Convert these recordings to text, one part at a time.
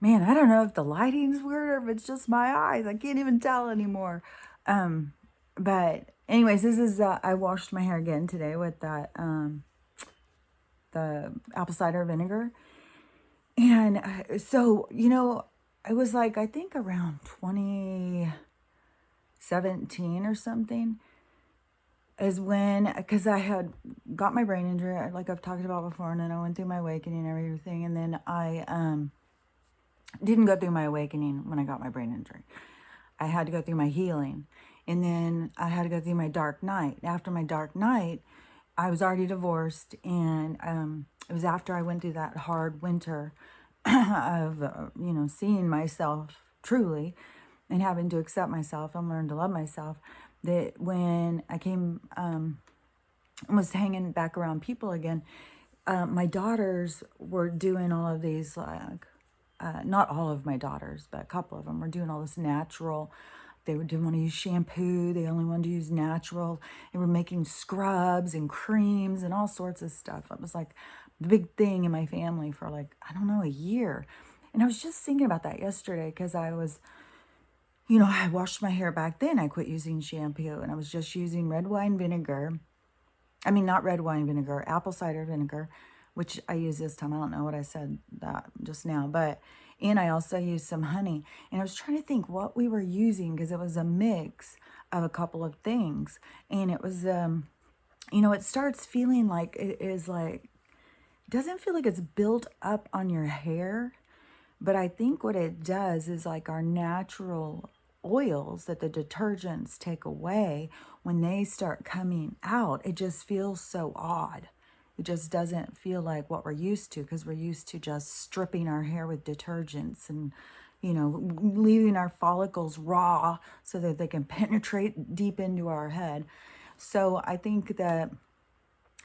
Man, I don't know if the lighting's weird or if it's just my eyes. I can't even tell anymore. Um, but anyways, this is I washed my hair again today with that the apple cider vinegar, and so it was like I think around 2017 or something is when, because I had got my brain injury, like I've talked about before, and then I went through my awakening and everything, and then I didn't go through my awakening when I got my brain injury. I had to go through my healing. And then I had to go through my dark night. After my dark night, I was already divorced. And it was after I went through that hard winter of, seeing myself truly and having to accept myself and learn to love myself, that when I came, was hanging back around people again, my daughters were doing all of these, like, not all of my daughters, but a couple of them were doing all this natural. Didn't want to use shampoo. They only wanted to use natural. They were making scrubs and creams and all sorts of stuff. It was like the big thing in my family for, like, I don't know, a year. And I was just thinking about that yesterday because I was, I washed my hair back then. I quit using shampoo and I was just using red wine vinegar. I mean, not red wine vinegar, apple cider vinegar, which I use this time. I don't know what I said that just now, and I also used some honey. And I was trying to think what we were using because it was a mix of a couple of things. And it was, it starts feeling like it is like, it doesn't feel like it's built up on your hair. But I think what it does is like our natural oils that the detergents take away, when they start coming out, it just feels so odd. It just doesn't feel like what we're used to because we're used to just stripping our hair with detergents and, leaving our follicles raw so that they can penetrate deep into our head. So I think that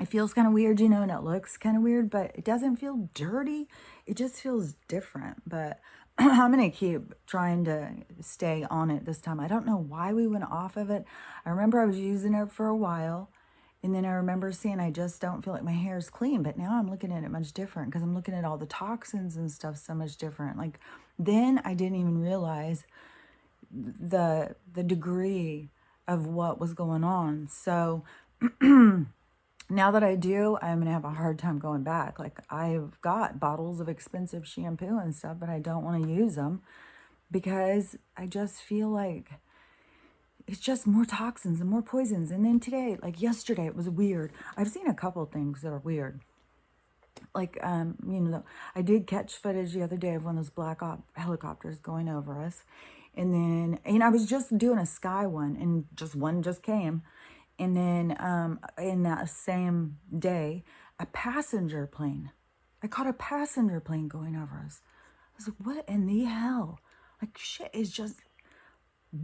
it feels kind of weird, and it looks kind of weird, but it doesn't feel dirty. It just feels different. But I'm going to keep trying to stay on it this time. I don't know why we went off of it. I remember I was using it for a while, and then I remember seeing I just don't feel like my hair is clean. But now I'm looking at it much different because I'm looking at all the toxins and stuff so much different. Like, then I didn't even realize the degree of what was going on. So now that I do, I'm going to have a hard time going back. Like, I've got bottles of expensive shampoo and stuff, but I don't want to use them because I just feel like it's just more toxins and more poisons. And then today, like yesterday, it was weird. I've seen a couple things that are weird. Like, I did catch footage the other day of one of those black helicopters going over us. And then, I was just doing a sky one, and just one just came. And then in that same day, a passenger plane. I caught a passenger plane going over us. I was like, what in the hell? Like, shit is just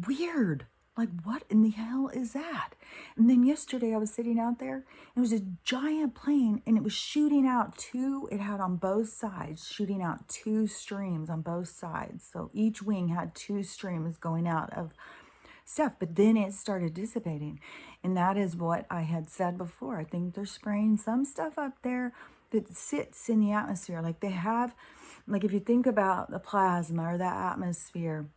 weird. Like, what in the hell is that? And then yesterday I was sitting out there, and it was a giant plane, and it was shooting out it had on both sides, shooting out two streams on both sides. So each wing had two streams going out of stuff, but then it started dissipating. And that is what I had said before. I think they're spraying some stuff up there that sits in the atmosphere. Like, they have, like, if you think about the plasma or that atmosphere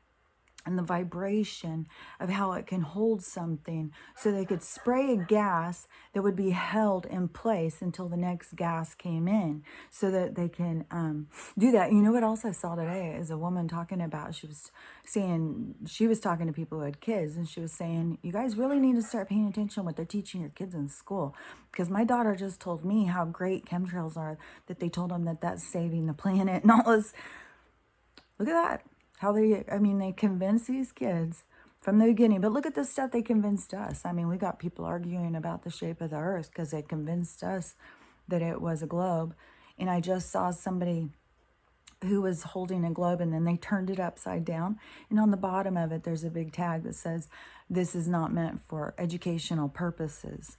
and the vibration of how it can hold something, so they could spray a gas that would be held in place until the next gas came in, so that they can do that. You know what else I saw today is a woman talking about, she was talking to people who had kids, and she was saying, you guys really need to start paying attention what they're teaching your kids in school, because my daughter just told me how great chemtrails are, that they told them that that's saving the planet and all this. Look at that. How they convince these kids from the beginning. But look at the stuff they convinced us. I mean, we got people arguing about the shape of the earth because they convinced us that it was a globe. And I just saw somebody who was holding a globe, and then they turned it upside down. And on the bottom of it, there's a big tag that says, this is not meant for educational purposes.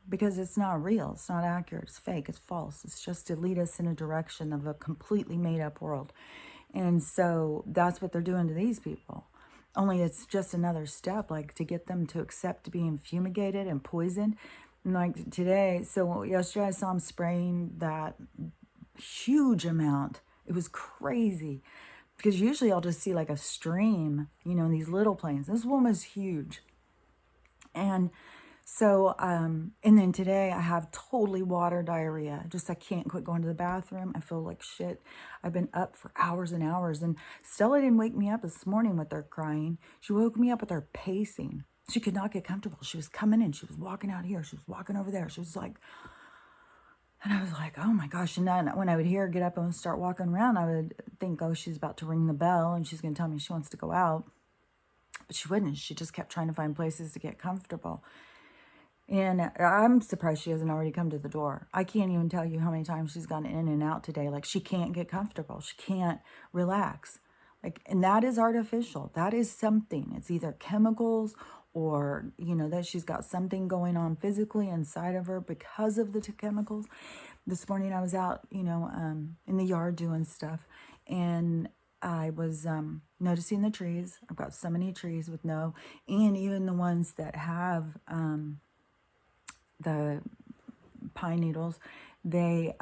Because it's not real, it's not accurate, it's fake, it's false. It's just to lead us in a direction of a completely made up world. And so that's what they're doing to these people. Only it's just another step, like, to get them to accept being fumigated and poisoned. And like today, so yesterday I saw them spraying that huge amount It was crazy because usually I'll just see like a stream, you know, in these little planes. This one was huge. And so, and then today I have totally water diarrhea. Just, I can't quit going to the bathroom. I feel like shit. I've been up for hours and hours. And Stella didn't wake me up this morning with her crying. She woke me up with her pacing. She could not get comfortable. She was coming in. She was walking out here. She was walking over there. She was like, and I was like, oh my gosh. And then when I would hear her get up and start walking around, I would think, oh, she's about to ring the bell and she's going to tell me she wants to go out. But she wouldn't. She just kept trying to find places to get comfortable. And I'm surprised she hasn't already come to the door. I can't even tell you how many times she's gone in and out today. Like, she can't get comfortable. She can't relax. Like, and that is artificial. That is something. It's either chemicals or, you know, that she's got something going on physically inside of her because of the chemicals. This morning I was out, you know, in the yard doing stuff, and I was noticing the trees. I've got so many trees with no, and even the ones that have the pine needles, they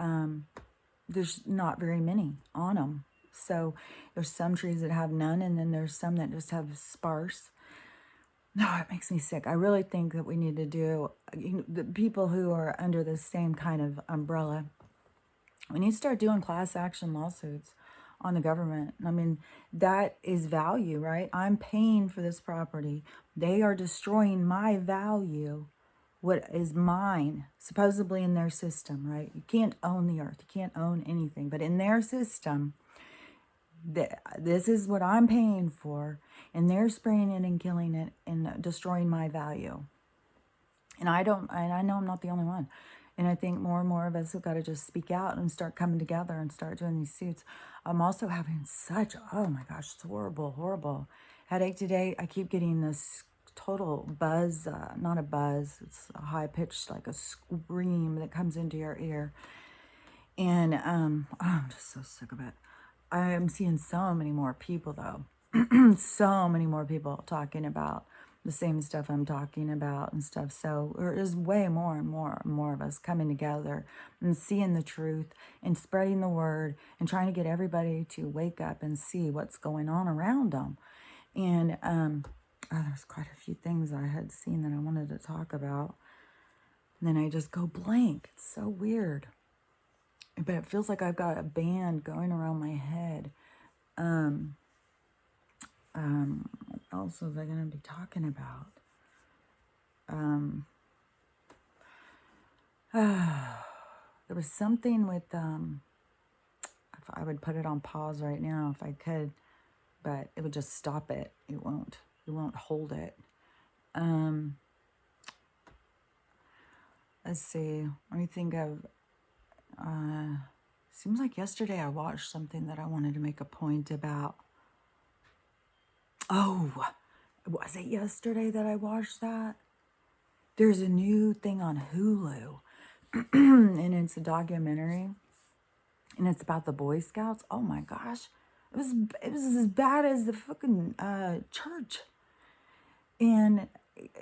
there's not very many on them. So there's some trees that have none, and then there's some that just have sparse. No, it makes me sick. I really think that we need to do, you know, the people who are under the same kind of umbrella, we need to start doing class action lawsuits on the government. I mean, that is value, right? I'm paying for this property. They are destroying my value, what is mine, supposedly in their system, right? You can't own the earth. You can't own anything. But in their system, this is what I'm paying for, and they're spraying it and killing it and destroying my value. And I know I'm not the only one. And I think more and more of us have got to just speak out and start coming together and start doing these suits. I'm also having such, oh my gosh, it's horrible, horrible headache today. I keep getting this total buzz, not a buzz, it's a high pitched, like a scream that comes into your ear. And I'm just so sick of it. I am seeing so many more people, though. So many more people talking about the same stuff I'm talking about and stuff. So there's way more and more and more of us coming together and seeing the truth and spreading the word and trying to get everybody to wake up and see what's going on around them. And there's quite a few things I had seen that I wanted to talk about. And then I just go blank. It's so weird. But it feels like I've got a band going around my head. What else was I going to be talking about? There was something with, if I would put it on pause right now if I could, but it would just stop it. It won't hold it. Let's see. Let me think of, seems like yesterday I watched something that I wanted to make a point about. Oh, was it yesterday that I watched that? There's a new thing on Hulu, and it's a documentary, and it's about the Boy Scouts. Oh my gosh, it was as bad as the fucking church. And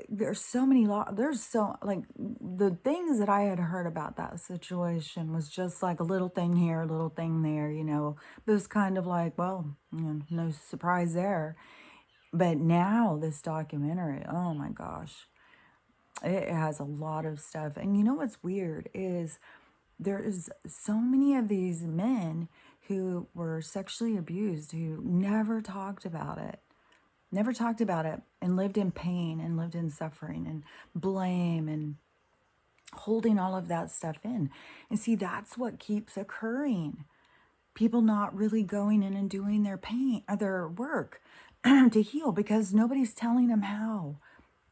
there's so many there's so, like, the things that I had heard about that situation was just like a little thing here, a little thing there, you know. It was kind of like, well, you know, no surprise there. But now this documentary, oh my gosh, it has a lot of stuff. And you know what's weird is there is so many of these men who were sexually abused who never talked about it. Never talked about it, and lived in pain and lived in suffering and blame and holding all of that stuff in. And see, that's what keeps occurring. People not really going in and doing their pain or their work to heal because nobody's telling them how.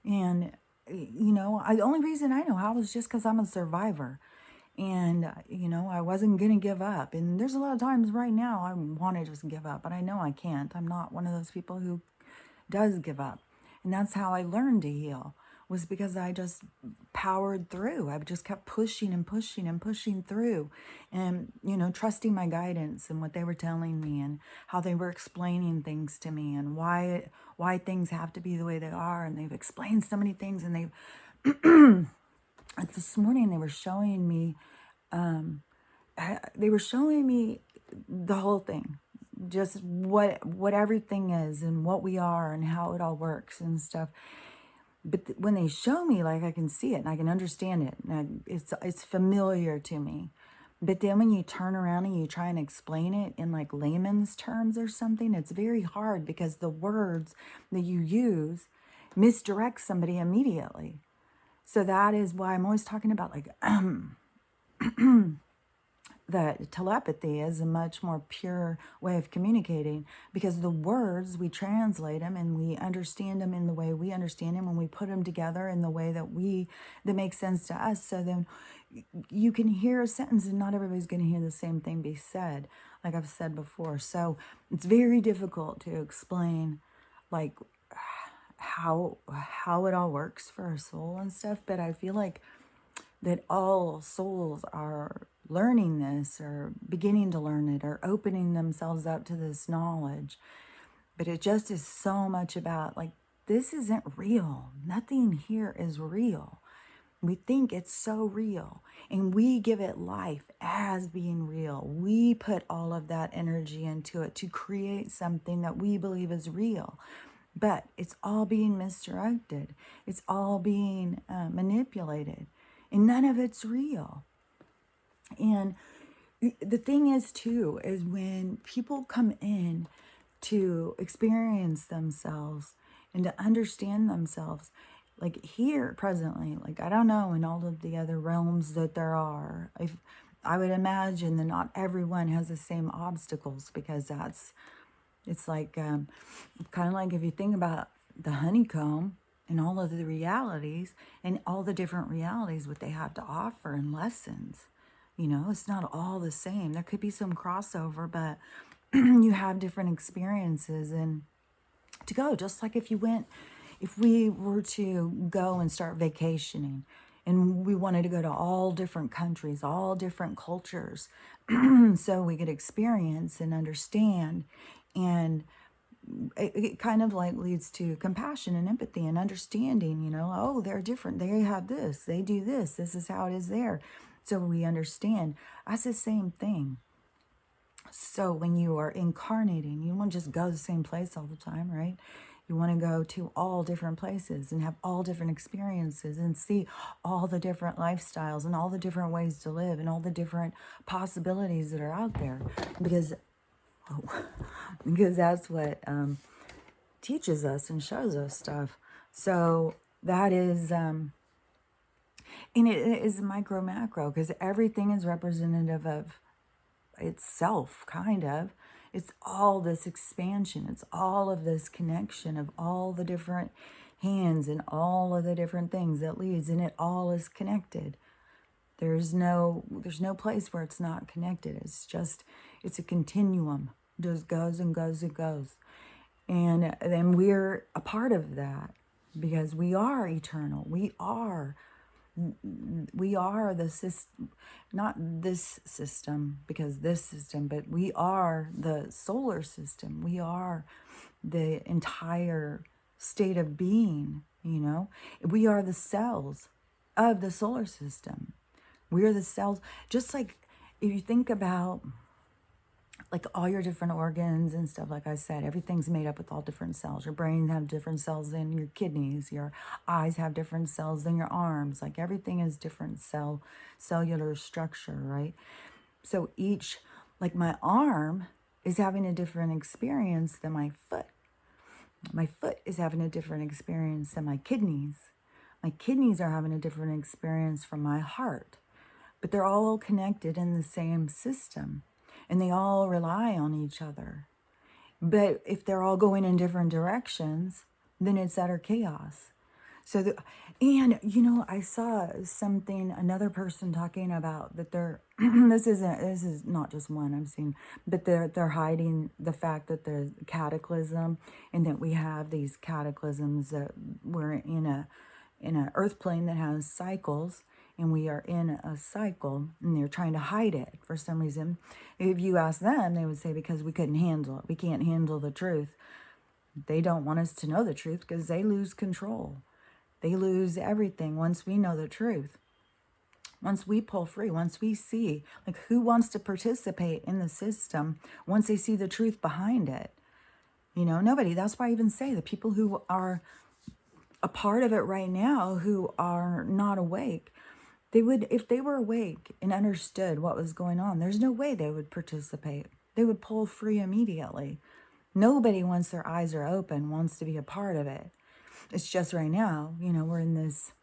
And, you know, the only reason I know how is just because I'm a survivor. And, you know, I wasn't going to give up. And there's a lot of times right now I want to just give up, but I know I can't. I'm not one of those people who does give up. And that's how I learned to heal, was because I just powered through. I just kept pushing and pushing and pushing through, and, you know, trusting my guidance and what they were telling me and how they were explaining things to me and why things have to be the way they are. And they've explained so many things, and this morning they were showing me the whole thing, just what everything is and what we are and how it all works and stuff. But when they show me, like, I can see it and I can understand it, and it's familiar to me. But then when you turn around and you try and explain it in like layman's terms or something, it's very hard because the words that you use misdirect somebody immediately. So that is why I'm always talking about like that telepathy is a much more pure way of communicating, because the words, we translate them and we understand them in the way we understand them, and we put them together in the way that makes sense to us. So then you can hear a sentence and not everybody's going to hear the same thing be said, like I've said before. So it's very difficult to explain like how it all works for a soul and stuff. But I feel like that all souls are learning this, or beginning to learn it, or opening themselves up to this knowledge. But it just is so much about like, this isn't real. Nothing here is real. We think it's so real, and we give it life as being real. We put all of that energy into it to create something that we believe is real. But it's all being misdirected. It's all being manipulated. And none of it's real. And the thing is, too, is when people come in to experience themselves and to understand themselves, like here presently, like I don't know in all of the other realms that there are, I would imagine that not everyone has the same obstacles, because it's like kind of like if you think about the honeycomb and all of the realities and all the different realities, what they have to offer and lessons. It's not all the same. There could be some crossover, but you have different experiences. And to go, just like if we were to go and start vacationing, and we wanted to go to all different countries, all different cultures, so we could experience and understand. And it kind of like leads to compassion and empathy and understanding, oh, they're different. They have this, they do this. This is how it is there. So we understand. That's the same thing. So when you are incarnating, you want to just go to the same place all the time, right? You want to go to all different places and have all different experiences and see all the different lifestyles and all the different ways to live and all the different possibilities that are out there. Because that's what teaches us and shows us stuff. So that is, and it is micro macro, because everything is representative of itself, kind of. It's all this expansion. It's all of this connection of all the different hands and all of the different things that leads, and it all is connected. There's no place where it's not connected. It's a continuum. It just goes and goes and goes. And then we're a part of that, because we are eternal. We are the system, not this system, because this system, but we are the solar system. We are the entire state of being, We are the cells of the solar system. We are the cells. Just like if you think about like all your different organs and stuff, like I said, everything's made up with all different cells. Your brain have different cells than your kidneys. Your eyes have different cells than your arms. Like everything is different cellular structure, right? So like my arm is having a different experience than my foot. My foot is having a different experience than my kidneys. My kidneys are having a different experience from my heart. But they're all connected in the same system. And they all rely on each other. But if they're all going in different directions, then it's utter chaos. I saw another person talking about that they're, this is not just one I've seen, but they're hiding the fact that there's cataclysm, and that we have these cataclysms, that we're in an earth plane that has cycles, and we are in a cycle, and they're trying to hide it for some reason. If you ask them, they would say because we couldn't handle it. We can't handle the truth. They don't want us to know the truth because they lose control. They lose everything once we know the truth. Once we pull free, once we see, like, who wants to participate in the system once they see the truth behind it? Nobody. That's why I even say the people who are a part of it right now who are not awake, they would, if they were awake and understood what was going on, there's no way they would participate. They would pull free immediately. Nobody, once their eyes are open, wants to be a part of it. It's just right now, we're in this,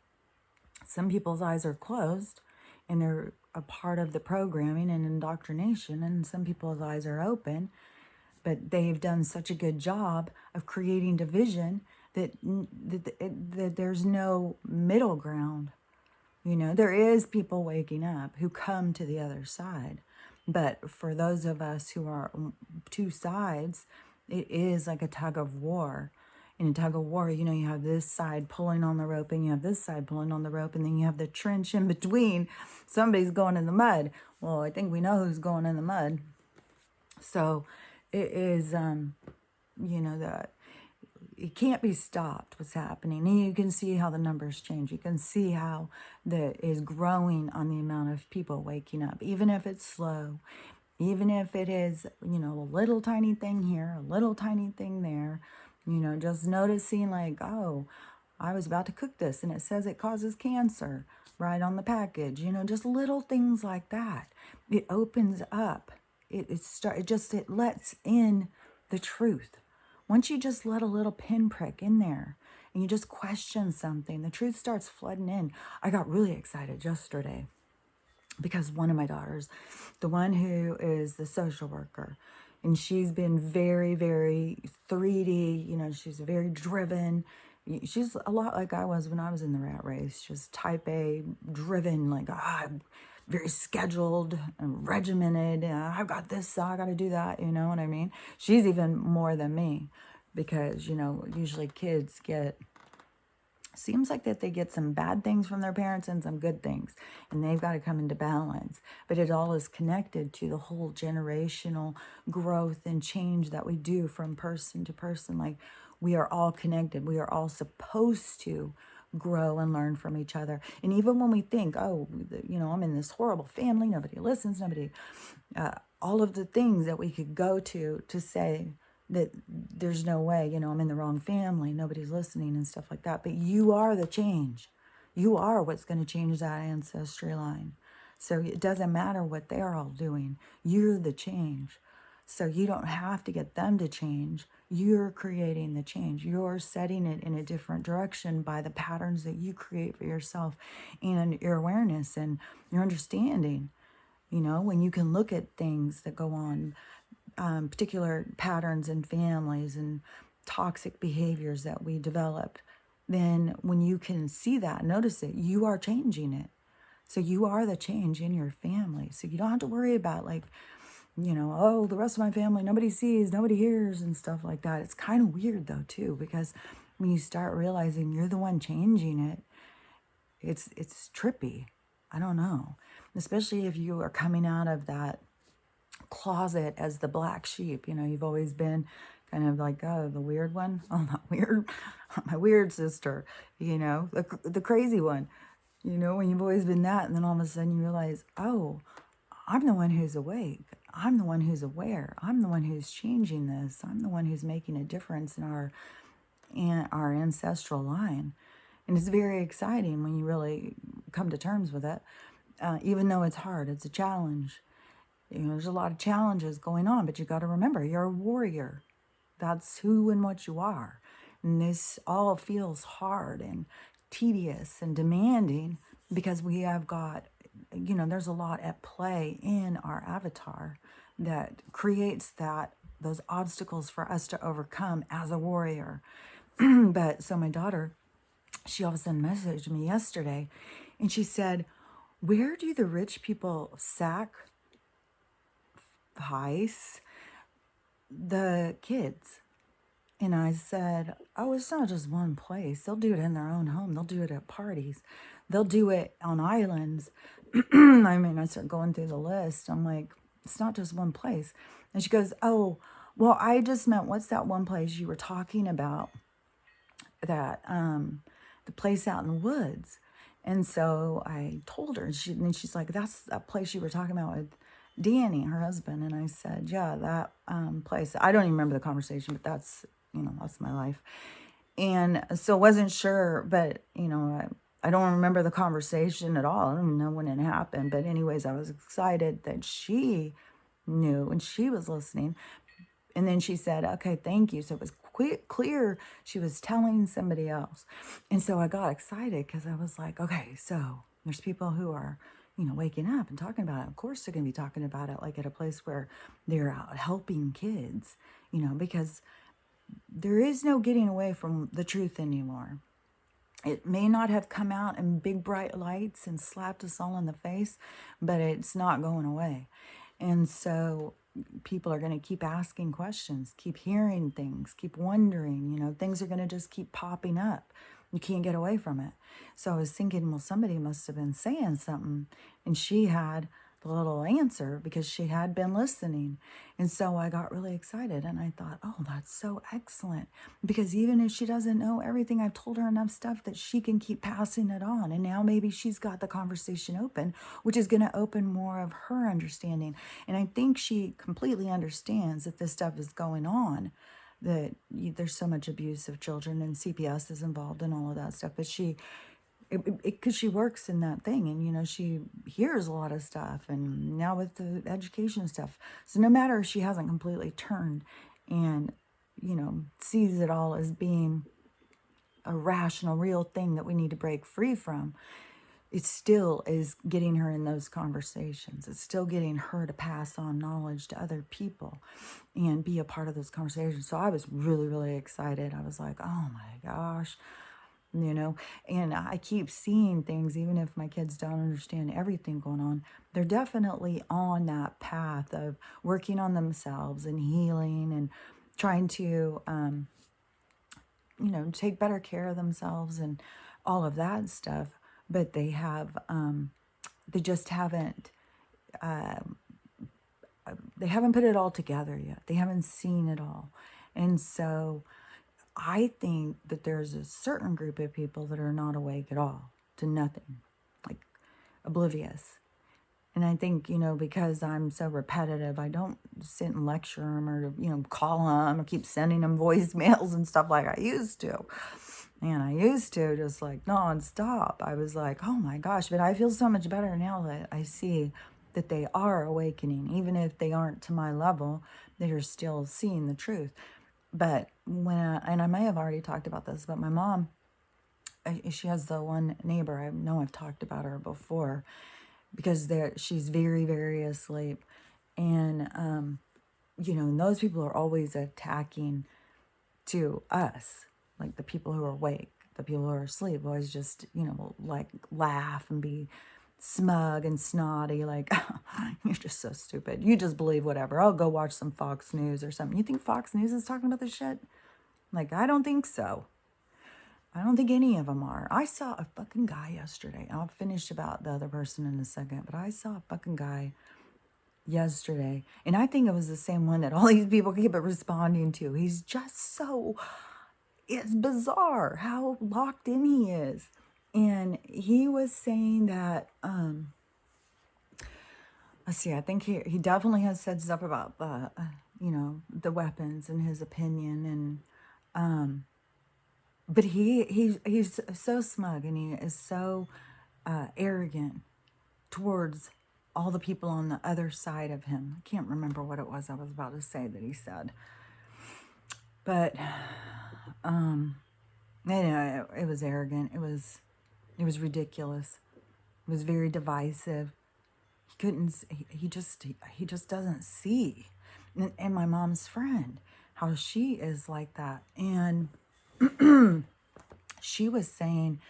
some people's eyes are closed and they're a part of the programming and indoctrination, and some people's eyes are open, but they've done such a good job of creating division that there's no middle ground. There is people waking up who come to the other side. But for those of us who are two sides, it is like a tug of war. In a tug of war, you have this side pulling on the rope and you have this side pulling on the rope, and then you have the trench in between. Somebody's going in the mud. Well, I think we know who's going in the mud. So it is, that it can't be stopped what's happening. And you can see how the numbers change. You can see how that is growing on the amount of people waking up, even if it's slow, even if it is, a little tiny thing here, a little tiny thing there, just noticing like, oh, I was about to cook this and it says it causes cancer right on the package, just little things like that. It opens up. It lets in the truth. Once you just let a little pinprick in there and you just question something, the truth starts flooding in. I got really excited yesterday because one of my daughters, the one who is the social worker, and she's been very, very 3D, she's very driven. She's a lot like I was when I was in the rat race, just type A, driven, like, very scheduled and regimented. I've got this, so I got to do that. You know what I mean? She's even more than me because, usually kids seems like that they get some bad things from their parents and some good things, and they've got to come into balance. But it all is connected to the whole generational growth and change that we do from person to person. Like, we are all connected. We are all supposed to grow and learn from each other. And even when we think, oh, I'm in this horrible family, nobody listens, all of the things that we could go to say that there's no way, I'm in the wrong family, nobody's listening and stuff like that. But you are the change. You are what's going to change that ancestry line. So it doesn't matter what they're all doing. You're the change. So you don't have to get them to change. You're creating the change. You're setting it in a different direction by the patterns that you create for yourself and your awareness and your understanding. When you can look at things that go on, particular patterns in families and toxic behaviors that we develop, then when you can see that, notice it, you are changing it. So you are the change in your family. So you don't have to worry about like, oh, the rest of my family, nobody sees, nobody hears and stuff like that. It's kind of weird though too, because when you start realizing you're the one changing it, it's trippy. I don't know. Especially if you are coming out of that closet as the black sheep. You've always been kind of like, oh, the weird one. Oh, not weird. My weird sister, the crazy one, when you've always been that. And then all of a sudden you realize, oh, I'm the one who's awake. I'm the one who's aware. I'm the one who's changing this. I'm the one who's making a difference in our ancestral line. And it's very exciting when you really come to terms with it, even though it's hard. It's a challenge. There's a lot of challenges going on, but you got to remember, you're a warrior. That's who and what you are. And this all feels hard and tedious and demanding because we have got, there's a lot at play in our avatar that creates those obstacles for us to overcome as a warrior. But so my daughter, she all of a sudden messaged me yesterday and she said, where do the rich people sacrifice the kids? And I said, oh, it's not just one place. They'll do it in their own home. They'll do it at parties. They'll do it on islands. I start going through the list. I'm like, it's not just one place. And she goes, oh, well, I just meant, what's that one place you were talking about? That, the place out in the woods. And so I told her, and she's like, that's that place you were talking about with Danny, her husband. And I said, yeah, that place. I don't even remember the conversation, but that's, that's my life. And so I wasn't sure, but, I don't remember the conversation at all. I don't even know when it happened. But anyways, I was excited that she knew and she was listening. And then she said, okay, thank you. So it was clear she was telling somebody else. And so I got excited because I was like, okay, so there's people who are, waking up and talking about it. Of course, they're going to be talking about it like at a place where they're out helping kids, because there is no getting away from the truth anymore. It may not have come out in big bright lights and slapped us all in the face, but it's not going away. And so people are going to keep asking questions, keep hearing things, keep wondering, things are going to just keep popping up. You can't get away from it. So I was thinking, well, somebody must have been saying something. And she had the little answer because she had been listening. And so I got really excited and I thought, oh, that's so excellent. Because even if she doesn't know everything, I've told her enough stuff that she can keep passing it on. And now maybe she's got the conversation open, which is going to open more of her understanding. And I think she completely understands that this stuff is going on, that there's so much abuse of children and CPS is involved in all of that stuff. But because she works in that thing and, she hears a lot of stuff and now with the education stuff. So no matter if she hasn't completely turned and, sees it all as being a rational, real thing that we need to break free from, it still is getting her in those conversations. It's still getting her to pass on knowledge to other people and be a part of those conversations. So I was really, really excited. I was like, oh my gosh, and I keep seeing things, even if my kids don't understand everything going on, they're definitely on that path of working on themselves and healing and trying to, take better care of themselves and all of that stuff. But they just haven't, they haven't put it all together yet. They haven't seen it all. And so I think that there's a certain group of people that are not awake at all to nothing, like oblivious. And I think, because I'm so repetitive, I don't sit and lecture them or, call them or keep sending them voicemails and stuff like I used to. And I used to just like nonstop. I was like, oh my gosh, but I feel so much better now that I see that they are awakening. Even if they aren't to my level, they are still seeing the truth. But and I may have already talked about this, but my mom, she has the one neighbor, I know I've talked about her before, because she's very, very asleep. And, and those people are always attacking to us, like the people who are awake, the people who are asleep, always just, like laugh and be smug and snotty, like, you're just so stupid. You just believe whatever. I'll go watch some Fox News or something. You think Fox News is talking about this shit? Like, I don't think so. I don't think any of them are. I saw a fucking guy yesterday. I'll finish about the other person in a second, but I saw a fucking guy yesterday, and I think it was the same one that all these people keep responding to. He's just so, it's bizarre how locked in he is. And he was saying that, let's see, I think he definitely has said stuff about the, the weapons in his opinion. And, but he's so smug and he is so arrogant towards all the people on the other side of him. I can't remember what it was I was about to say that he said. But, anyway, it was arrogant. It was ridiculous. It was very divisive. He just doesn't see. And my mom's friend, how she is like that. And she was saying,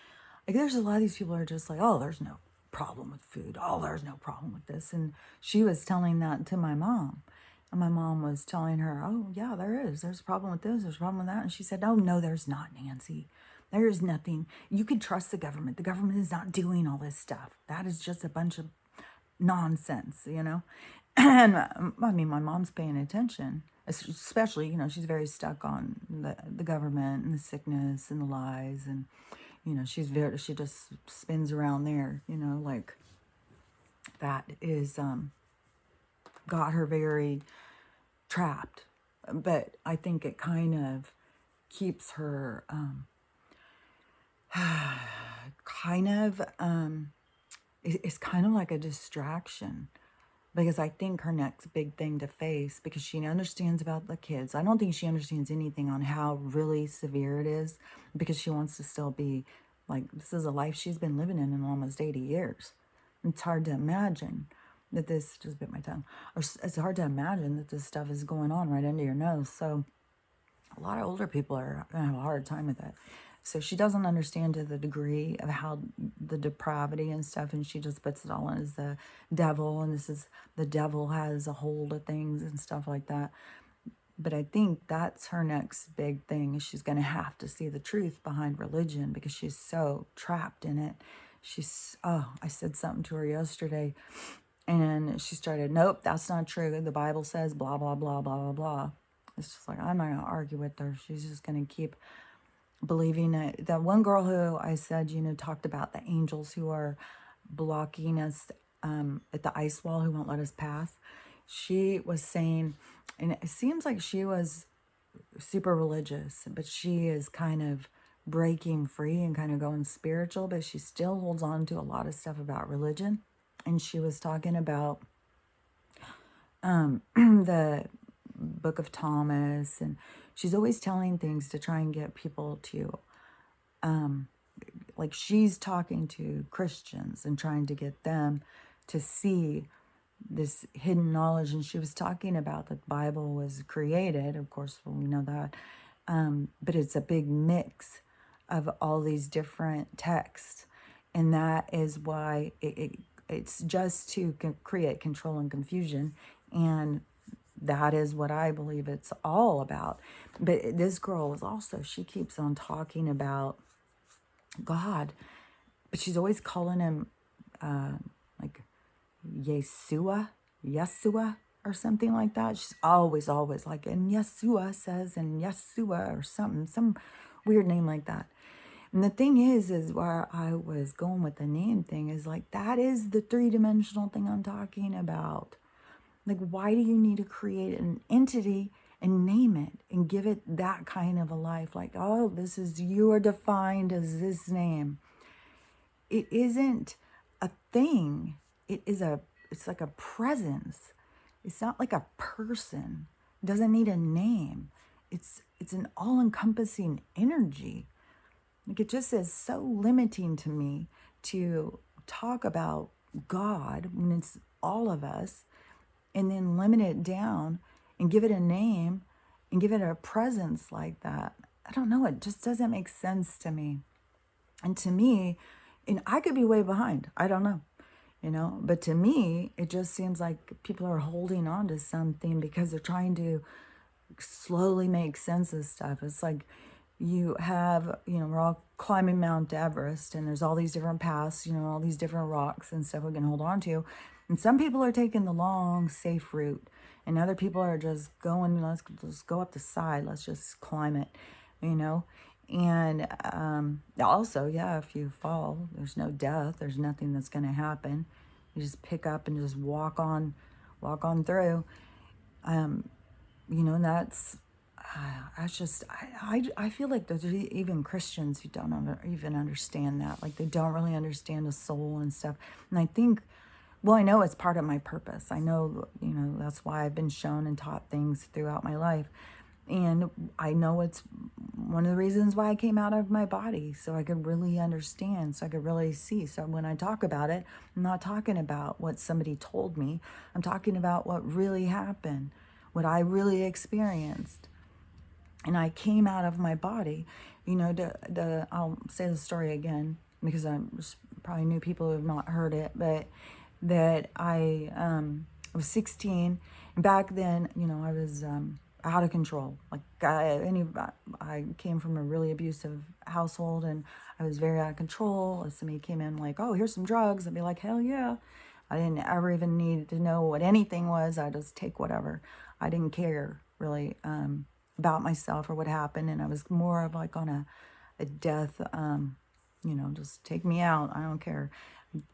like, there's a lot of these people who are just like, oh, there's no problem with food. Oh, there's no problem with this. And she was telling that to my mom. And my mom was telling her, oh, yeah, there is. There's a problem with this. There's a problem with that. And she said, oh, no, there's not, Nancy. There is nothing. You can trust the government. The government is not doing all this stuff. That is just a bunch of nonsense, And I mean, my mom's paying attention, especially, she's very stuck on the government and the sickness and the lies and, she just spins around there, like that is, got her very trapped. But I think it kind of keeps her, it's kind of like a distraction. Because I think her next big thing to face, because she understands about the kids. I don't think she understands anything on how really severe it is, because she wants to still be, like, this is a life she's been living in almost 80 years. It's hard to imagine that this, just bit my tongue, or it's hard to imagine that this stuff is going on right under your nose. So a lot of older people are going to have a hard time with it. So she doesn't understand to the degree of how the depravity and stuff, and she just puts it all in as the devil, and this is, the devil has a hold of things and stuff like that. But I think that's her next big thing, is she's going to have to see the truth behind religion, because she's so trapped in it. I said something to her yesterday, and she started, nope, that's not true. The Bible says blah, blah, blah, blah, blah, blah. It's just like, I'm not going to argue with her. She's just going to keep believing it. That one girl who I said, talked about the angels who are blocking us at the ice wall, who won't let us pass. She was saying, and it seems like she was super religious, but she is kind of breaking free and kind of going spiritual, but she still holds on to a lot of stuff about religion. And she was talking about the Book of Thomas, and she's always telling things to try and get people to, like, she's talking to Christians and trying to get them to see this hidden knowledge. And she was talking about that the Bible was created, of course, well, we know that, but it's a big mix of all these different texts, and that is why it's just to create control and confusion. And that is what I believe it's all about. But this girl is also, she keeps on talking about God, but she's always calling him like Yeshua, or something like that. She's always like, and Yeshua says, and Yeshua, or something, some weird name like that. And the thing is where I was going with the name thing is, like, that is the three-dimensional thing I'm talking about. Like, why do you need to create an entity and name it and give it that kind of a life? Like, oh, you are defined as this name. It isn't a thing. It's like a presence. It's not like a person. It doesn't need a name. It's an all-encompassing energy. Like, it just is so limiting to me to talk about God when it's all of us, and then limit it down and give it a name and give it a presence like that. I don't know. It just doesn't make sense to me. And to me, and I could be way behind. I don't know, But to me, it just seems like people are holding on to something because they're trying to slowly make sense of stuff. It's like you have, we're all climbing Mount Everest, and there's all these different paths, all these different rocks and stuff we can hold on to. And some people are taking the long, safe route, and other people are just going, let's just go up the side, let's just climb it, And also, yeah, if you fall, there's no death, there's nothing that's going to happen. You just pick up and just walk on through. And that's I feel like there's even Christians who don't even understand that. Like, they don't really understand the soul and stuff. And I think, well, I know it's part of my purpose. I know, that's why I've been shown and taught things throughout my life. And I know it's one of the reasons why I came out of my body, so I could really understand, so I could really see. So when I talk about it, I'm not talking about what somebody told me. I'm talking about what really happened, what I really experienced. And I came out of my body, I'll say the story again, because I'm probably new people who have not heard it, but that I was 16, and back then, I was out of control. Like, I came from a really abusive household, and I was very out of control. If somebody came in like, oh, here's some drugs, I'd be like, hell yeah. I didn't ever even need to know what anything was. I just take whatever. I didn't care really about myself or what happened, and I was more of like on a death you know, just take me out. I don't care.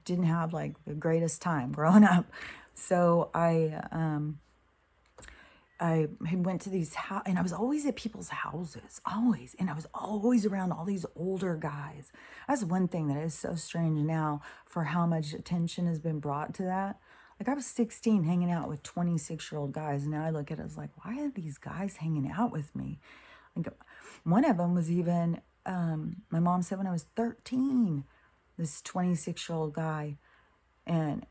Didn't have like the greatest time growing up. So I had went to these and I was always at people's houses, always. And I was always around all these older guys. That's one thing that is so strange now for how much attention has been brought to that. Like I was 16 hanging out with 26-year-old guys. And now I look at it as like, why are these guys hanging out with me? Like one of them was even, my mom said when I was 13, this 26-year-old guy. And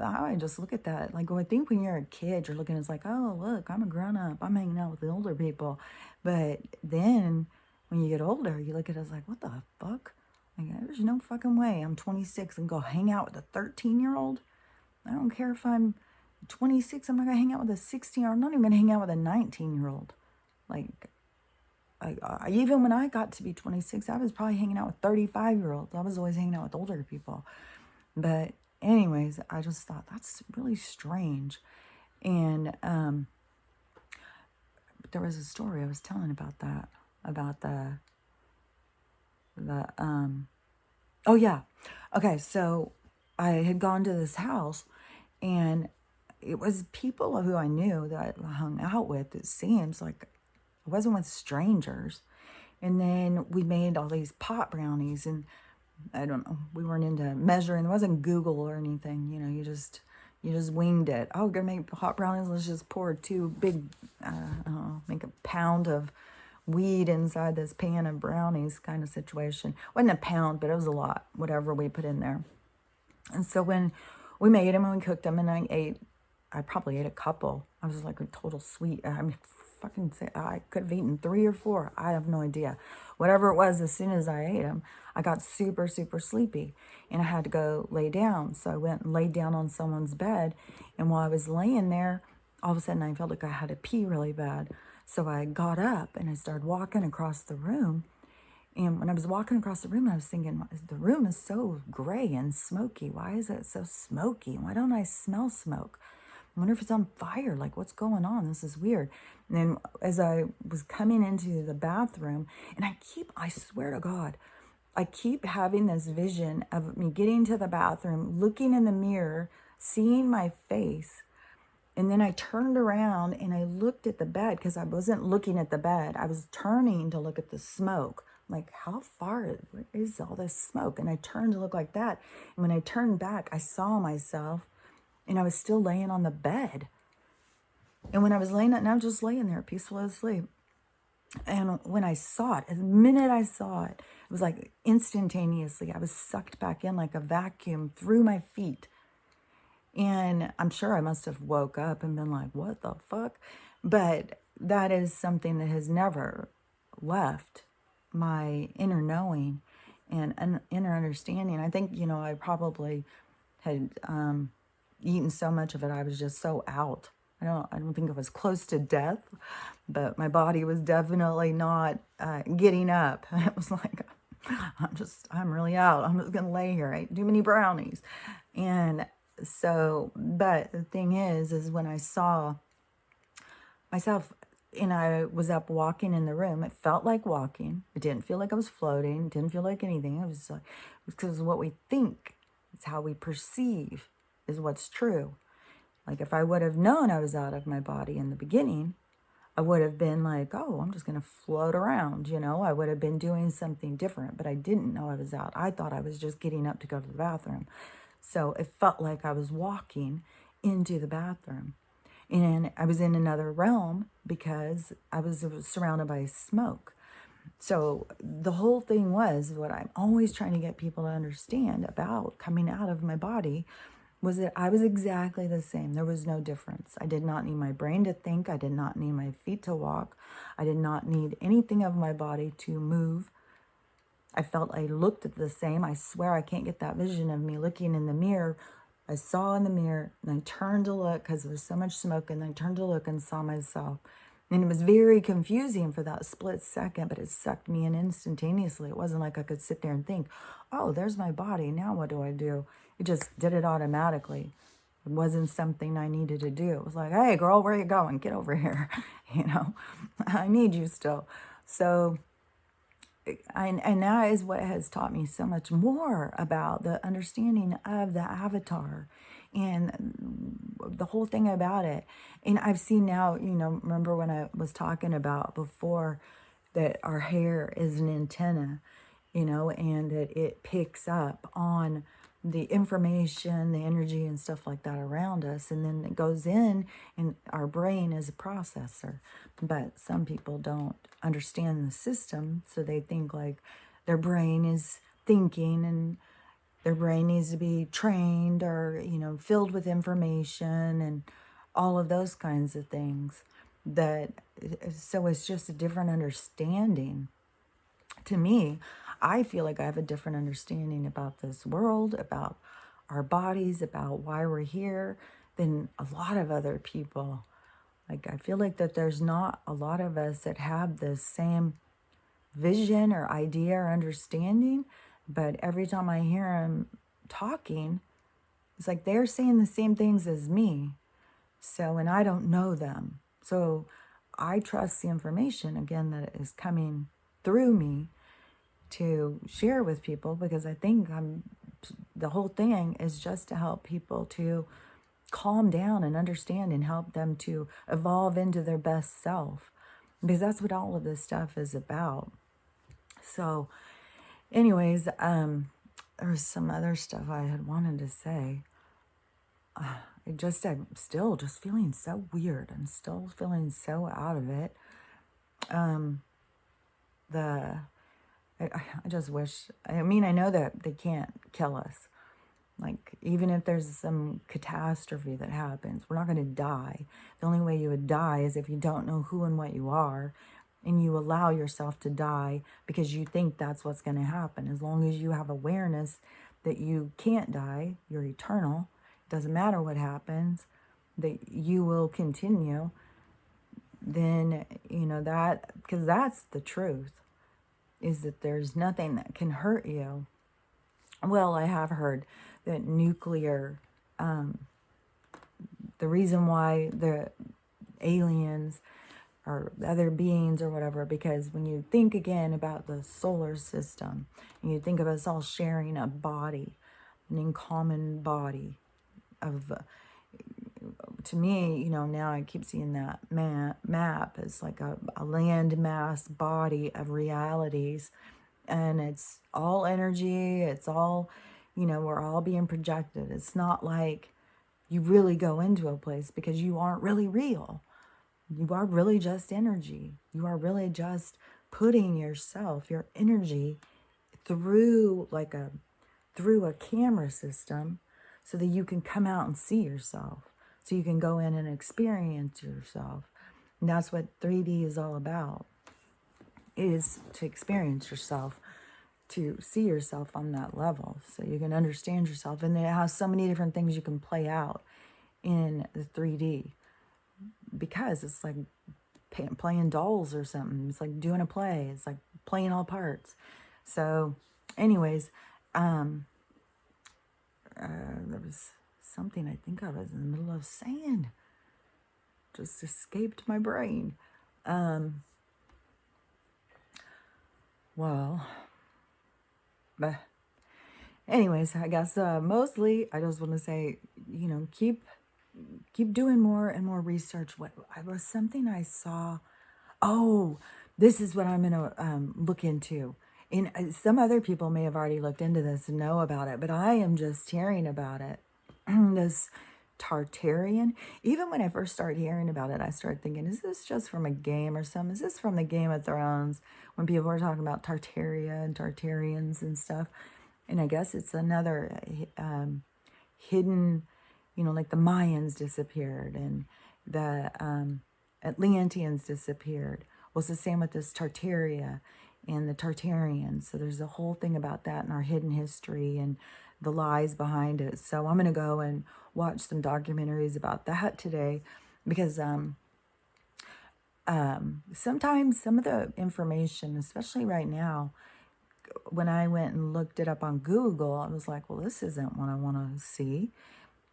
I just look at that. Like, I think when you're a kid, you're looking, it's like, oh, look, I'm a grown up. I'm hanging out with the older people. But then when you get older, you look at it as like, what the fuck? Like, there's no fucking way I'm 26 and go hang out with a 13-year-old. I don't care if I'm 26. I'm not going to hang out with a 16-year-old. I'm not even going to hang out with a 19-year-old. Like, even when I got to be 26, I was probably hanging out with 35-year-olds. I was always hanging out with older people. But anyways, I just thought that's really strange. And there was a story I was telling about that, about oh yeah. Okay, so I had gone to this house and it was people who I knew that I hung out with. It seems like it wasn't with strangers. And then we made all these pot brownies, and I don't know, we weren't into measuring. There wasn't Google or anything, you know, you just winged it. Oh, we're gonna make hot brownies, let's just pour two big, make a pound of weed inside this pan of brownies kind of situation. Wasn't a pound, but it was a lot, whatever we put in there. And so when we made them and we cooked them and I probably ate a couple. I was like a total sweet, I mean, fucking say, I could have eaten 3 or 4. I have no idea. Whatever it was, as soon as I ate them, I got super, super sleepy and I had to go lay down. So I went and laid down on someone's bed. And while I was laying there, all of a sudden I felt like I had to pee really bad. So I got up and I started walking across the room. And when I was walking across the room, I was thinking, the room is so gray and smoky. Why is it so smoky? Why don't I smell smoke? I wonder if it's on fire. Like, what's going on? This is weird. And then as I was coming into the bathroom, and I swear to God, I keep having this vision of me getting to the bathroom, looking in the mirror, seeing my face. And then I turned around and I looked at the bed because I wasn't looking at the bed. I was turning to look at the smoke. Like, how far is all this smoke? And I turned to look like that. And when I turned back, I saw myself and I was still laying on the bed. And when I was laying, and I was just laying there peaceful asleep. And when I saw it, the minute I saw it, it was like instantaneously, I was sucked back in like a vacuum through my feet. And I'm sure I must have woke up and been like, what the fuck? But that is something that has never left my inner knowing and inner understanding. I think, you know, I probably had eaten so much of it, I was just so out. I don't think I was close to death, but my body was definitely not getting up. It was like, I'm really out. I'm just gonna lay here. I ate too many brownies. And so, but the thing is when I saw myself and I was up walking in the room, it felt like walking. It didn't feel like I was floating. It didn't feel like anything. It was like, because what we think is how we perceive is what's true. Like if I would have known I was out of my body in the beginning, I would have been like, oh, I'm just going to float around, you know. I would have been doing something different, but I didn't know I was out. I thought I was just getting up to go to the bathroom. So it felt like I was walking into the bathroom. And I was in another realm because I was surrounded by smoke. So the whole thing was what I'm always trying to get people to understand about coming out of my body was that I was exactly the same. There was no difference. I did not need my brain to think. I did not need my feet to walk. I did not need anything of my body to move. I felt I looked the same. I swear I can't get that vision of me looking in the mirror. I saw in the mirror and I turned to look because there was so much smoke, and I turned to look and saw myself. And it was very confusing for that split second, but it sucked me in instantaneously. It wasn't like I could sit there and think, oh, there's my body. Now what do I do? It just did it automatically. It wasn't something I needed to do. It was like, hey, girl, where are you going? Get over here. You know, I need you still. So and that is what has taught me so much more about the understanding of the avatar and the whole thing about it. And I've seen now, remember when I was talking about before that our hair is an antenna, and that it picks up on the information, the energy, and stuff like that around us. And then it goes in, and our brain is a processor. But some people don't understand the system, so they think like their brain is thinking and their brain needs to be trained or, filled with information and all of those kinds of things. So it's just a different understanding. To me, I feel like I have a different understanding about this world, about our bodies, about why we're here than a lot of other people. Like, I feel like that there's not a lot of us that have the same vision or idea or understanding, but every time I hear them talking, it's like they're saying the same things as me. So, and I don't know them. So I trust the information, again, that is coming through me to share with people, because I think the whole thing is just to help people to calm down and understand and help them to evolve into their best self, because that's what all of this stuff is about. So anyways, there was some other stuff I had wanted to say. I'm still just feeling so weird and still feeling so out of it. I just wish, I know that they can't kill us. Like, even if there's some catastrophe that happens, we're not going to die. The only way you would die is if you don't know who and what you are, and you allow yourself to die because you think that's what's going to happen. As long as you have awareness that you can't die, you're eternal, it doesn't matter what happens, that you will continue, then, because that's the truth, is that there's nothing that can hurt you. Well, I have heard that nuclear, the reason why the aliens or other beings or whatever, because when you think again about the solar system, and you think of us all sharing a body, an in common body of, to me, now I keep seeing that map as like a land mass body of realities, and it's all energy, it's all, we're all being projected. It's not like you really go into a place, because you aren't really real. You are really just energy. You are really just putting yourself, your energy, through a camera system, so that you can come out and see yourself. So you can go in and experience yourself. And that's what 3D is all about, is to experience yourself, to see yourself on that level, so you can understand yourself. And it has so many different things you can play out in the 3D, because it's like playing dolls or something. It's like doing a play. It's like playing all parts. So anyways, there was something I think I was in the middle of saying, just escaped my brain. Well, but anyways, I guess mostly I just want to say, keep doing more and more research. What was something I saw? Oh, this is what I'm gonna look into. And some other people may have already looked into this and know about it, but I am just hearing about it. This Tartarian. Even when I first started hearing about it, I started thinking, is this just from a game or something? Is this from the Game of Thrones, when people were talking about Tartaria and Tartarians and stuff? And I guess it's another hidden, like the Mayans disappeared and the Atlanteans disappeared. Well, it's the same with this Tartaria and the Tartarians. So there's a whole thing about that in our hidden history and the lies behind it. So I'm going to go and watch some documentaries about that today, because sometimes some of the information, especially right now, when I went and looked it up on Google, I was like, well, this isn't what I want to see.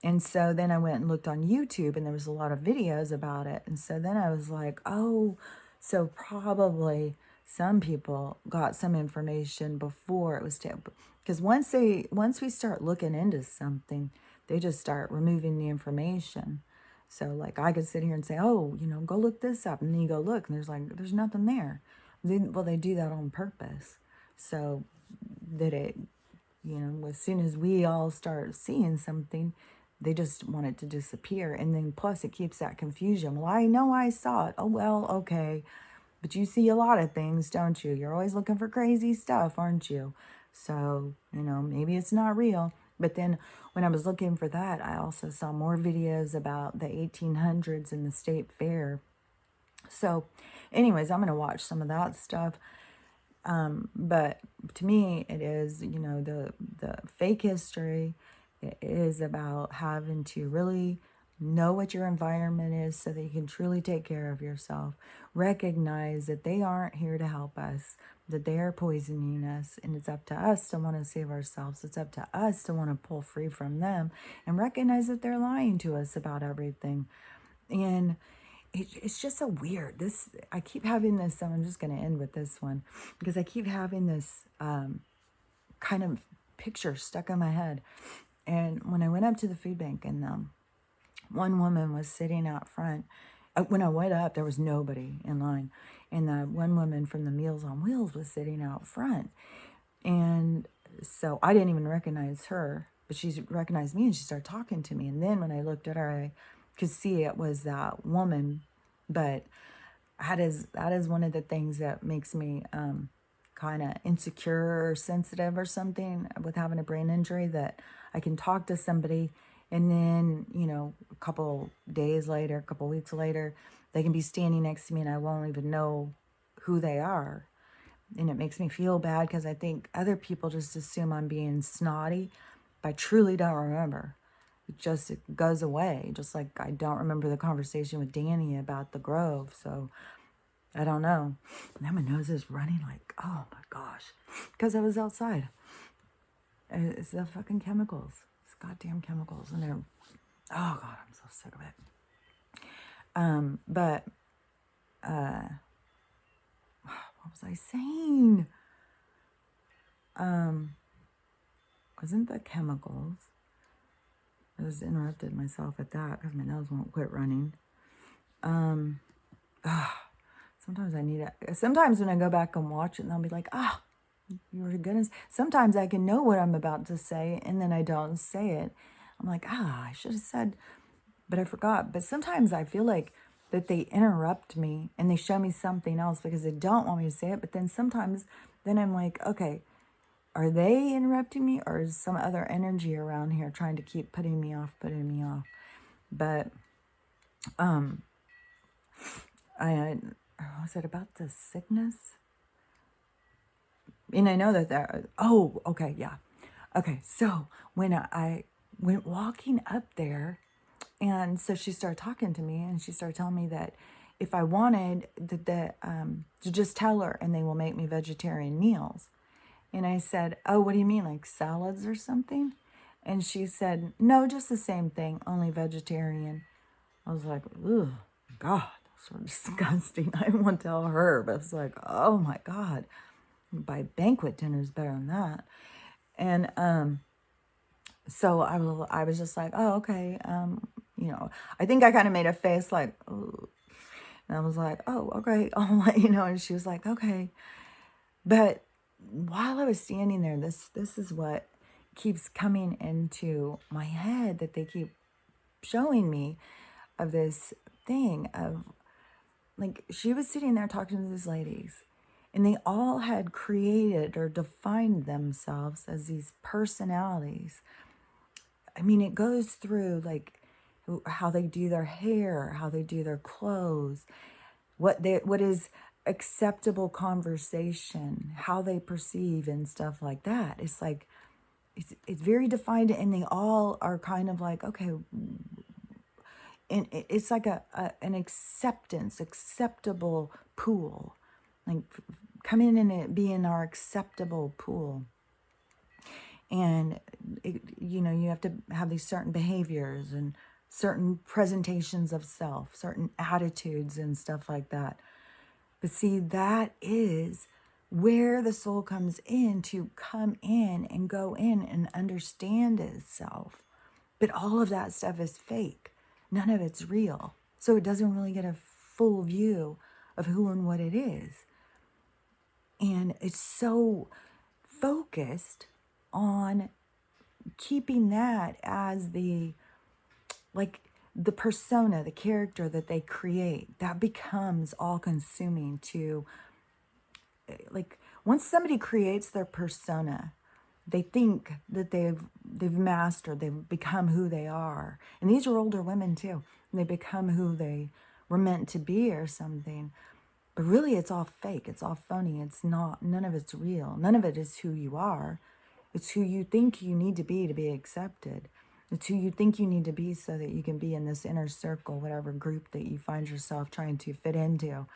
And so then I went and looked on YouTube, and there was a lot of videos about it. And so then I was like, oh, so probably some people got some information before it was because once we start looking into something, they just start removing the information. So like I could sit here and say, oh, go look this up, and then you go look, and there's nothing there. They do that on purpose, so that as soon as we all start seeing something, they just want it to disappear. And then plus it keeps that confusion. Well, I know I saw it. Oh, well, okay. But you see a lot of things, don't you? You're always looking for crazy stuff, aren't you? So, maybe it's not real. But then when I was looking for that, I also saw more videos about the 1800s and the state fair. So anyways, I'm going to watch some of that stuff. But to me, it is, the fake history. It is about having to really know what your environment is so that you can truly take care of yourself. Recognize that they aren't here to help us, that they are poisoning us, and it's up to us to want to save ourselves. It's up to us to want to pull free from them and recognize that they're lying to us about everything. And it's just so weird. I keep having this, so I'm just going to end with this one, because I keep having this kind of picture stuck in my head. And when I went up to the food bank, and one woman was sitting out front. When I went up, there was nobody in line. And the one woman from the Meals on Wheels was sitting out front. And so I didn't even recognize her, but she recognized me, and she started talking to me. And then when I looked at her, I could see it was that woman. But that is one of the things that makes me kind of insecure or sensitive or something with having a brain injury, that I can talk to somebody, and then, a couple days later, a couple weeks later, they can be standing next to me and I won't even know who they are. And it makes me feel bad because I think other people just assume I'm being snotty, but I truly don't remember. It goes away. Just like I don't remember the conversation with Danny about the Grove. So I don't know. Now my nose is running like, oh my gosh. Because I was outside. It's the fucking chemicals. It's goddamn chemicals. And they're, oh God, I'm so sick of it. But what was I saying? Wasn't the chemicals? I just interrupted myself at that because my nose won't quit running. Sometimes I need it. Sometimes when I go back and watch it, and I'll be like, your goodness. Sometimes I can know what I'm about to say, and then I don't say it. I'm like, I should have said, but I forgot. But sometimes I feel like that they interrupt me and they show me something else because they don't want me to say it. But then sometimes, then I'm like, okay, are they interrupting me, or is some other energy around here trying to keep putting me off? But, was it about the sickness? And I know that okay, yeah. Okay, so when I went walking up there, and so she started talking to me, and she started telling me that if I wanted, to just tell her, and they will make me vegetarian meals. And I said, oh, what do you mean, like salads or something? And she said, no, just the same thing, only vegetarian. I was like, ugh, God, that's so disgusting. I didn't want to tell her, but it's like, oh my God, buy banquet dinners better than that. And so I was just like, oh, okay. I think I kind of made a face like, oh. And I was like, oh, okay. And she was like, okay. But while I was standing there, this is what keeps coming into my head that they keep showing me, of this thing of, like, she was sitting there talking to these ladies, and they all had created or defined themselves as these personalities. I mean, it goes through like how they do their hair, how they do their clothes, what is acceptable conversation, how they perceive and stuff like that. It's like it's very defined, and they all are kind of like, okay, and it's like an acceptable pool, like come in and be in our acceptable pool. And you have to have these certain behaviors and certain presentations of self, certain attitudes and stuff like that. But see, that is where the soul comes in to come in and go in and understand itself. But all of that stuff is fake. None of it's real. So it doesn't really get a full view of who and what it is. And it's so focused on keeping that as the, like, the persona, the character that they create. That becomes all consuming to, like, once somebody creates their persona, they think that they've mastered, they've become who they are. And these are older women too. They become who they were meant to be or something. But really it's all fake. It's all phony. It's not, none of it's real. None of it is who you are. It's who you think you need to be accepted. It's who you think you need to be so that you can be in this inner circle, whatever group that you find yourself trying to fit into.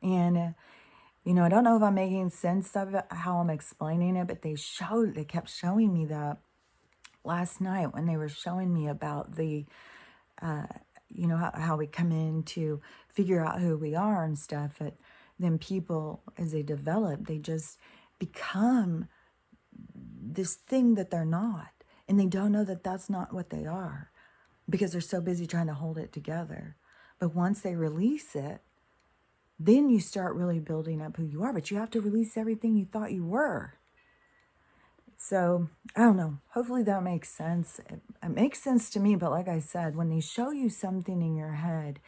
And I don't know if I'm making sense of it, how I'm explaining it, but they kept showing me that last night when they were showing me about the, how we come in to figure out who we are and stuff. But then people, as they develop, they just become this thing that they're not. And they don't know that that's not what they are because they're so busy trying to hold it together. But once they release it, then you start really building up who you are. But you have to release everything you thought you were. So, I don't know. Hopefully that makes sense. It makes sense to me, but like I said, when they show you something in your head,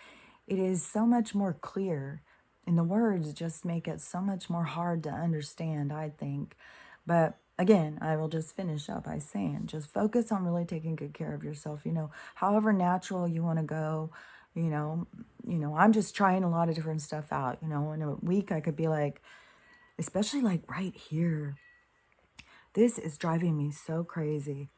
it is so much more clear. And the words just make it so much more hard to understand, I think. But again, I will just finish up by saying, just focus on really taking good care of yourself. However natural you want to go, I'm just trying a lot of different stuff out. In a week, I could be like, especially like right here. This is driving me so crazy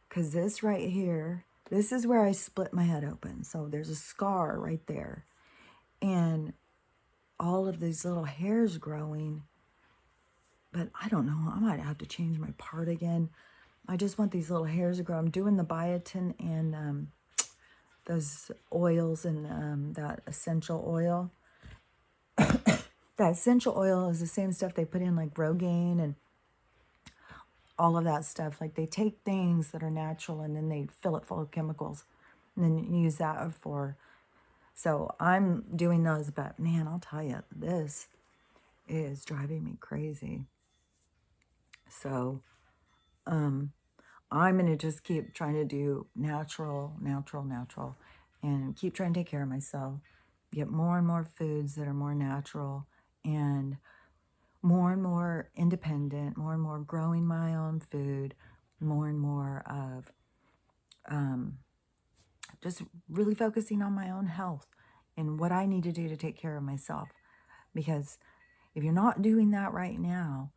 because this right here, this is where I split my head open. So there's a scar right there. And all of these little hairs growing. But I don't know. I might have to change my part again. I just want these little hairs to grow. I'm doing the biotin and those oils and that essential oil. That essential oil is the same stuff they put in like Rogaine and all of that stuff. Like they take things that are natural and then they fill it full of chemicals and then use that for. So I'm doing those, but man, I'll tell you, this is driving me crazy. So I'm going to just keep trying to do natural, and keep trying to take care of myself. Get more and more foods that are more natural and more independent, more and more growing my own food, more and more of just really focusing on my own health and what I need to do to take care of myself. Because if you're not doing that right now,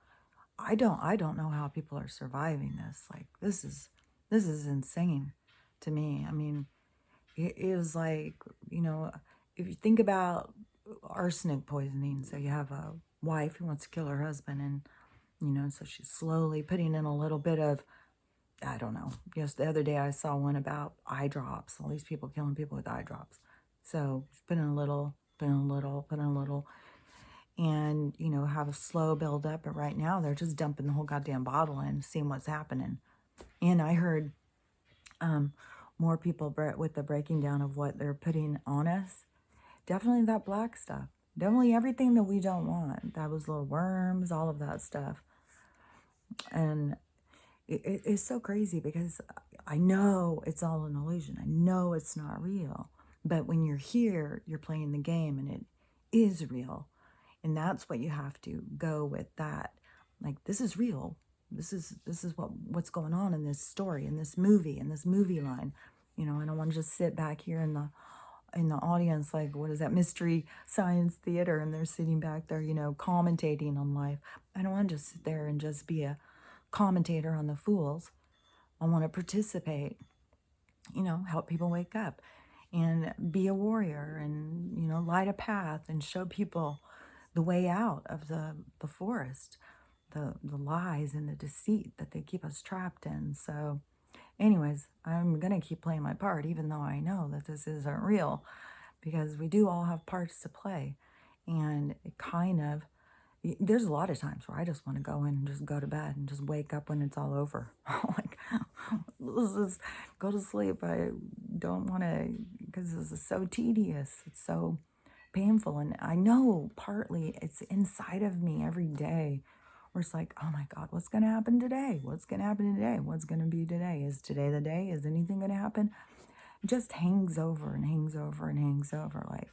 I don't know how people are surviving this. Like this is insane to me. I mean, it is like, if you think about arsenic poisoning, so you have a wife who wants to kill her husband and, so she's slowly putting in a little bit of, I don't know. Just the other day I saw one about eye drops. All these people killing people with eye drops. So she's putting a little, and, have a slow build up. But right now they're just dumping the whole goddamn bottle in, seeing what's happening. And I heard more people with the breaking down of what they're putting on us. Definitely that black stuff. Definitely everything that we don't want. That was little worms, all of that stuff. And it's so crazy because I know it's all an illusion. I know it's not real. But when you're here, you're playing the game and it is real. And that's what you have to go with that. Like, this is real. This is what's going on in this story, in this movie line. I don't want to just sit back here in the audience like, what is that, Mystery Science Theater, and they're sitting back there, commentating on life. I don't want to just sit there and just be a commentator on the fools. I want to participate, help people wake up and be a warrior and, light a path and show people the way out of the forest, the lies and the deceit that they keep us trapped in. So anyways, I'm going to keep playing my part, even though I know that this isn't real, because we do all have parts to play. And it kind of, there's a lot of times where I just want to go in and just go to bed and just wake up when it's all over. Like, let's just go to sleep. I don't want to, because this is so tedious. It's so painful. And I know partly it's inside of me every day where it's like, oh my God, what's going to happen today? What's going to happen today? What's going to be today? Is today the day? Is anything going to happen? It just hangs over and hangs over and hangs over. Like,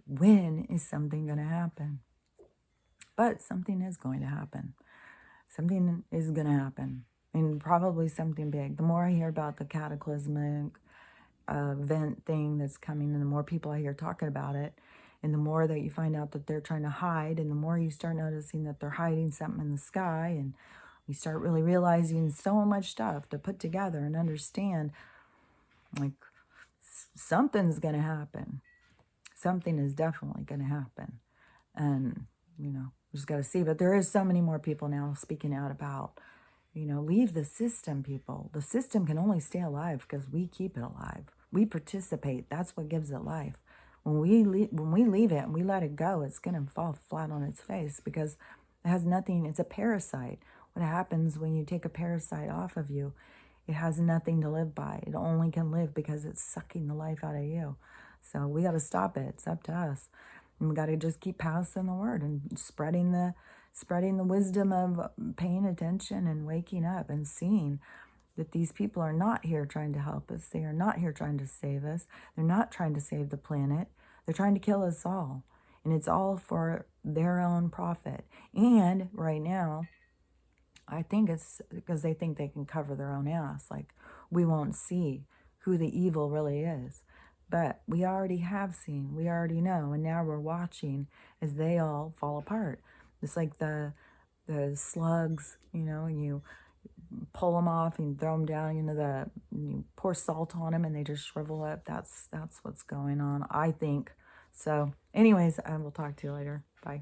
when is something going to happen? But something is going to happen. Something is going to happen. And probably something big. The more I hear about the cataclysmic event thing that's coming, and the more people I hear talking about it, and the more that you find out that they're trying to hide, and the more you start noticing that they're hiding something in the sky, and you start really realizing so much stuff to put together and understand, like, something's going to happen. Something is definitely going to happen. And, we just got to see. But there is so many more people now speaking out about, leave the system, people. The system can only stay alive because we keep it alive. We participate. That's what gives it life. When we leave it and we let it go, it's going to fall flat on its face because it has nothing. It's a parasite. What happens when you take a parasite off of you? It has nothing to live by. It only can live because it's sucking the life out of you. So we got to stop it. It's up to us. And we got to just keep passing the word and spreading the wisdom of paying attention and waking up and seeing that these people are not here trying to help us. They are not here trying to save us. They're not trying to save the planet. They're trying to kill us all. And it's all for their own profit. And right now, I think it's because they think they can cover their own ass. Like, we won't see who the evil really is. But we already have seen, we already know, and now we're watching as they all fall apart. It's like the slugs, and you pull them off and throw them down, you pour salt on them and they just shrivel up. That's what's going on, I think. So anyways, I will talk to you later. Bye.